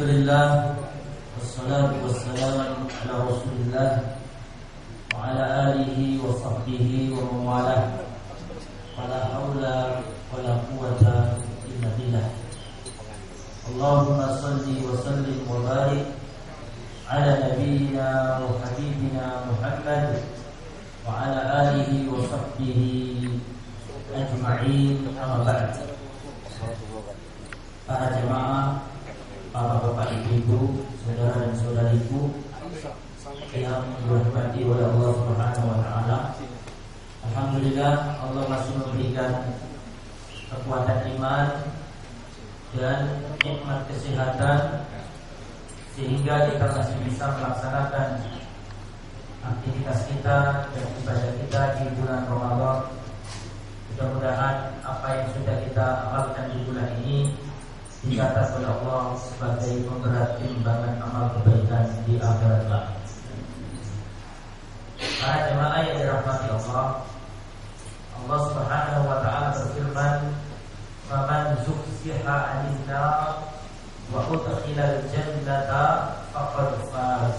Alhamdulillah, wassalatu wassalamu ala Rasulillah wa ala alihi wa sahbihi wa mawalah. Wala haula wala quwwata illa billah. Allahumma salli wa sallim wa barik ala nabiyyina wa habibina Muhammad wa ala alihi wa sahbihi ajma'in, amma ba'd. Para jemaah, para bapak ibu, saudara dan saudariku yang dirahmati oleh Allah Subhanahu wa taala. Alhamdulillah, Allah masih memberikan kekuatan iman dan nikmat kesehatan sehingga kita masih bisa melaksanakan aktivitas kita dan ibadah kita di bulan Ramadan. Mudah-mudahan apa yang sudah kita amalkan di bulan ini dicatat oleh Allah sebagai pemberat timbangan amal kebaikan di akhirat kelak. Para jemaah yang dirahmati Allah, Allah Subhanahu wa taala berfirman, "Faman zuhziha 'anil nar wa udkhilal jannata faqad faz."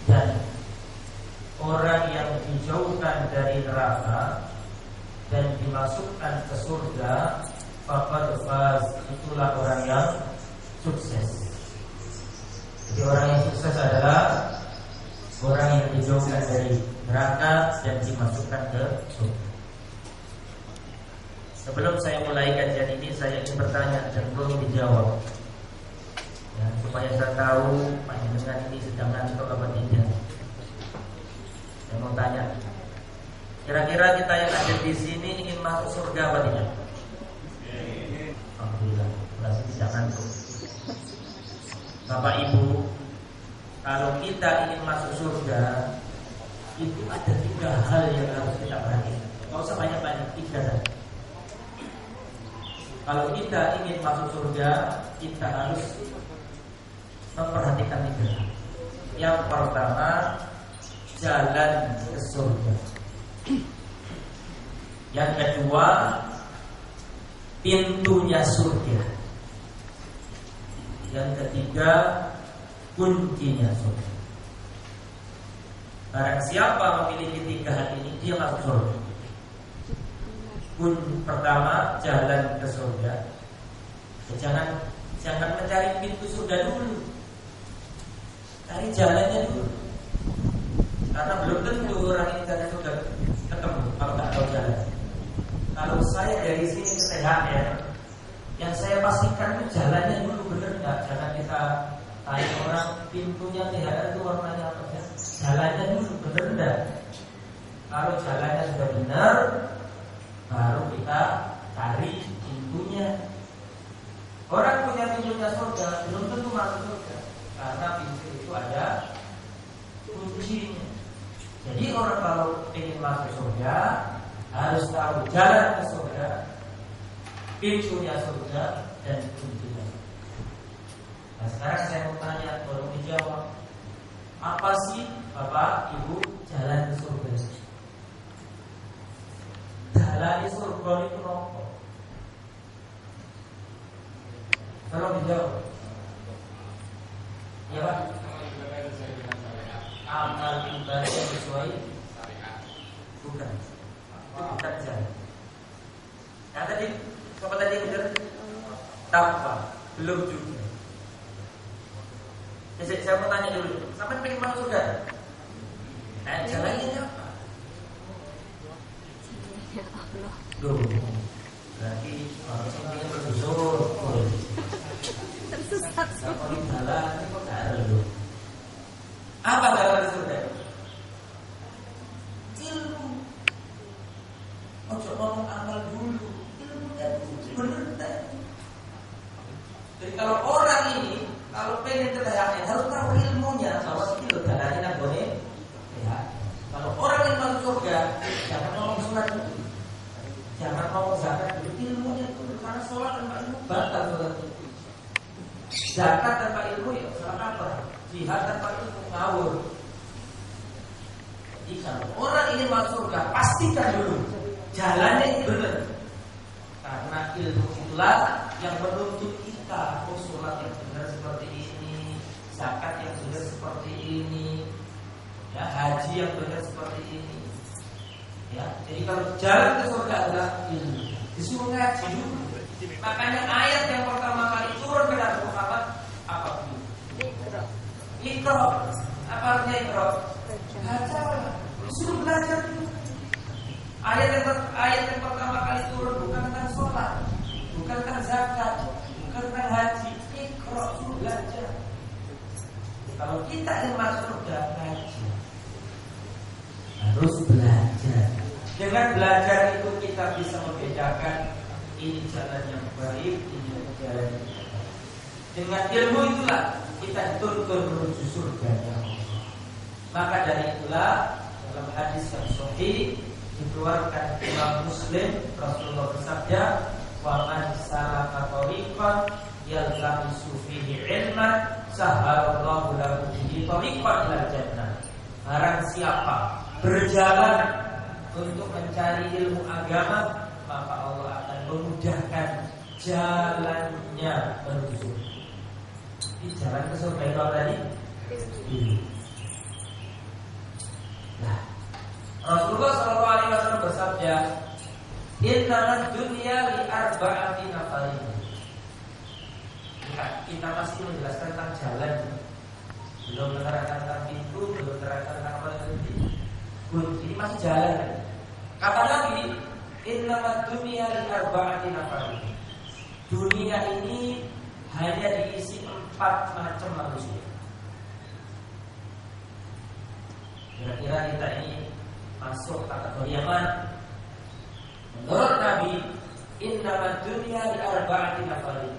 Dan orang yang dijauhkan dari neraka dan dimasukkan ke surga, faqad faz, itulah orang yang sukses. Jadi orang yang sukses adalah orang yang dijauhkan dari neraka dan dimasukkan ke surga. Sebelum saya mulai kajian ini, saya ingin bertanya dan belum dijawab, ya, supaya saya tahu panjenengan ini sedang ngantuk apa tidak. Saya mau tanya, kira-kira kita yang ada di sini ingin masuk surga apa tidak? Alhamdulillah, berarti tidak ngantuk. Bapak Ibu, kalau kita ingin masuk surga, itu ada 3 hal yang harus kita perhatikan. Tidak usah banyak-banyak, 3 saja. Kalau kita ingin masuk surga, kita harus memperhatikan 3 hal. Yang pertama, jalan ke surga. Yang kedua, pintunya surga. Yang ketiga, kuncinya surga. Barang siapa memiliki 3 hal ini, dia masuk surga. Pertama, jalan ke surga. Jangan mencari pintu surga dulu, cari jalannya dulu. Karena belum tentu orang ini jalan surga ketemu kalau tak tahu jalan. Kalau saya dari sini ke THR, yang saya pastikan itu jalannya dulu benar nggak. Jangan kita tanya orang pintunya THR itu warnanya apa ya. Jalannya dulu benar nggak. Kalau jalannya sudah benar, baru kita cari pintunya. Orang punya pintunya surga belum tentu masuk surga, karena pintu itu ada kuncinya. Jadi orang kalau ingin masuk surga harus tahu jalan ke surga, pintunya surga, dan kuncinya. Nah, sekarang saya mau tanya, tolong dijawab. Apa sih Bapak Ibu jalan ke surga? Jalan di surga itu apa? Tolong dijawab. Ya Pak. Amal ibadah sesuai bukan. Bukan jalan. Nah tadi, apa tadi benar? Takwa, belum juga. Jadi saya mau tanya dulu, sampai pengen masuk surga? Nah jalannya apa? Loh, berarti orang yang berdosa tersesat. Kalau jalan, kok ada. Apa jalan ke surga? Ilmu. Ojo ngomong amal dulu, ilmunya bener. Jadi kalau orang ini kalau pengen ke THR harus tahu ilmunya, bahwa itu loh jalannya nang boleh. Ya. Kalau orang yang masuk surga, jangan ngomong sunnah dulu, jangan ngomong zakat dulu, ilmunya dulu. Karena sholat tanpa ilmu batal sholat itu. Zakat tanpa ilmu ya salah kaprah. Jihad tanpa ilmu ngawur. Jadi kalau orang ini masuk surga, pastikan dulu jalannya benar. Karena ilmu itulah yang menuntut kita. Oh, sholat yang benar seperti ini, zakat yang benar seperti ini, ya, haji yang benar seperti ini. Ya, jadi kalau jalan ke surga adalah ilmu. Disuruh ngaji dulu. Makanya ayat yang pertama kali turun ke Nabi Muhammad apa dulu? Iqra. Apa artinya Iqra? Baca. Disuruh belajar dulu. Ayat yang pertama kali turun bukan tentang sholat, bukan tentang zakat, bukan tentang haji. Iqra, suruh belajar. Kalau kita ingin masuk surga, ngaji. Harus belajar. Dengan belajar itu kita bisa membedakan ini jalan yang baik, ini jalan yang baik. Dengan ilmu itulah kita dituntun menuju surga. Maka dari itulah dalam hadis yang sahih dikeluarkan Imam Muslim, Rasulullah bersabda, "Wa man salaka tariqan yaltamisu fihi ilman, sahhalallahu lahu bihi tariqan ilal jannah." Barang siapa berjalan untuk mencari ilmu agama, maka Allah akan memudahkan jalannya menuju. Di jalan ke surga itu apa tadi? Nah, Rasulullah SAW bersabda, "Innamal dunya li arba'ati nafarin." Kita masih menjelaskan tentang jalan, belum menerangkan tentang pintu, belum menerangkan tentang apa itu. Ini masih jalan. Kata Nabi, "Innamal dunya li arba'ati nafarin." Dunia ini hanya diisi 4 macam manusia. Kira-kira kita ini masuk kategori yang mana? Menurut Nabi, "Innamal dunya li arba'ati nafarin."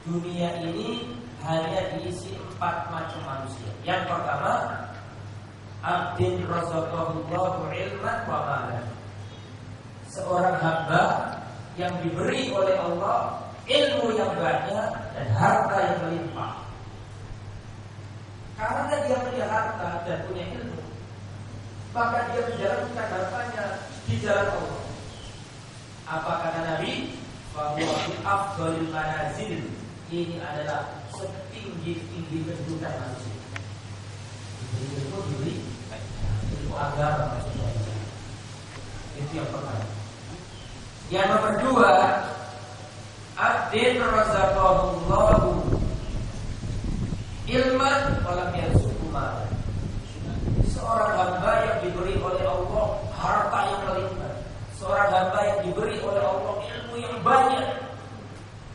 Dunia ini hanya diisi 4 macam manusia. Yang pertama, abdin razaqahullahu ilman wa malan. Seorang hamba yang diberi oleh Allah ilmu yang banyak dan harta yang melimpah. Karena dia punya harta dan punya ilmu, maka dia menjalankan hartanya di jalan Allah. Apa kata Nabi? Bahwa afdhalul manazil, ini adalah setinggi-tinggi kedudukan manusia. Diberi ilmu agama maksudnya. Itu yang pertama. Yang nomor 2, abdin razaqahullahu ilman walam yarzuqhu malan. Seorang hamba yang diberi oleh Allah harta yang melimpah. Seorang hamba yang diberi oleh Allah ilmu yang banyak,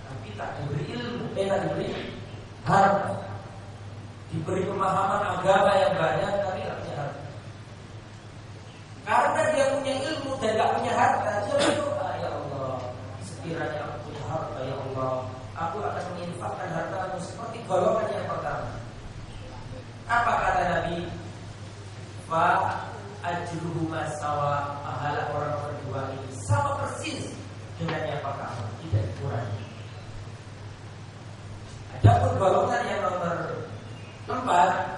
tapi tak diberi ilmu, tak diberi harta. Diberi pemahaman agama yang banyak, tapi tak punya harta. Karena dia punya ilmu dan tak punya harta, dia berdoa, "Ya Allah, sekiranya aku punya harta, ya Allah, aku akan menginfakkan hartamu seperti golongan yang pertama." Apa kata Nabi? Fa ajruhuma sawa, pahala orang berdua ini sama persis dengan yang pertama, tidak dikurangi. Adapun golongan yang nomor 4,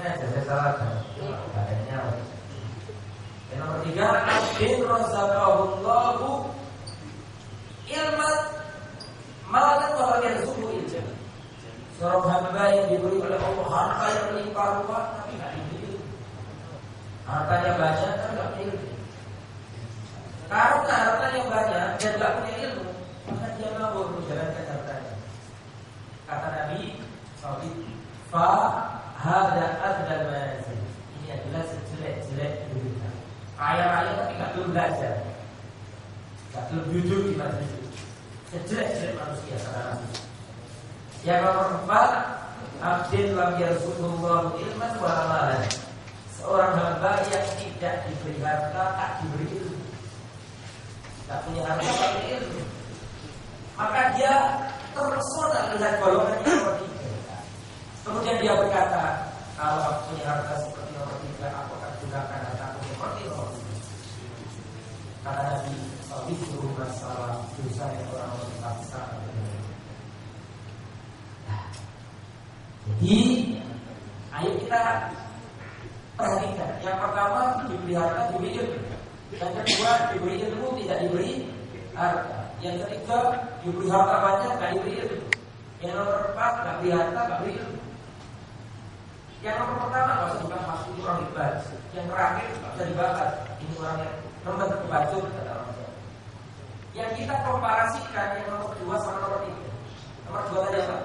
saya salah kan? Yang nomor 3, abdin razaqahullahu ilman malan wa lam yarzuqhu ilman. Seorang hamba yang diberi oleh Allah harta yang melimpah ruah, tapi tidak diberi ilmu. Hartanya banyak, tapi tidak punya ilmu. Karena hartanya banyak dan tidak punya ilmu, maka dia mampu menjalankan hartanya. Kata Nabi SAW, "Fa hada adzal manazil." Ini adalah sejelek-jelek kedudukan. Kaya-kaya tapi tidak belum belajar, tidak belum duduk di majelis itu. Sejelek-jelek manusia kata Nabi. Yang nomor 4, abdin lam yarzuqullahu ilman wa malan. Seorang hamba yang tidak diberi harta, tak diberi ilmu. Tak punya harta, tak punya ilmu. Maka dia terpesona melihat golongan yang nomor 3. Kemudian dia berkata, "Kalau aku punya harta seperti nomor 3, aku akan gunakan hartaku seperti nomor 3. Kata Nabi, "Itu masalah dosa yang orang terpaksa." Jadi, ayo kita perhatikan. Yang pertama, diberi harta, diberi ilmu. Yang kedua, diberi ilmu, tidak diberi harta. Yang ketiga, ketiga diberi harta banyak, gak diberi ilmu. Yang nomor 4 gak beri harta, gak beri ilmu. Yang nomor pertama gak usah dibahas, ini orang hebat. Yang terakhir gak usah dibahas, ini orang yang lembut kebajur, kata orang Jawa. Yang kita komparasikan yang nomor 2 sama nomor 3. Nomor 2 tadi apa?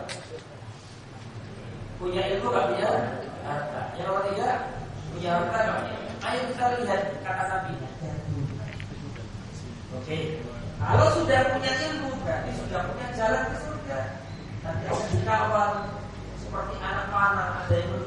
Punya ilmu gak punya harta. Yang nomor 3 punya harta gak punya. Ayo kita lihat kata Nabi. Oke. Kalau sudah punya ilmu berarti sudah punya jalan ke surga. Nanti akan dikawal seperti anak panah, ada yang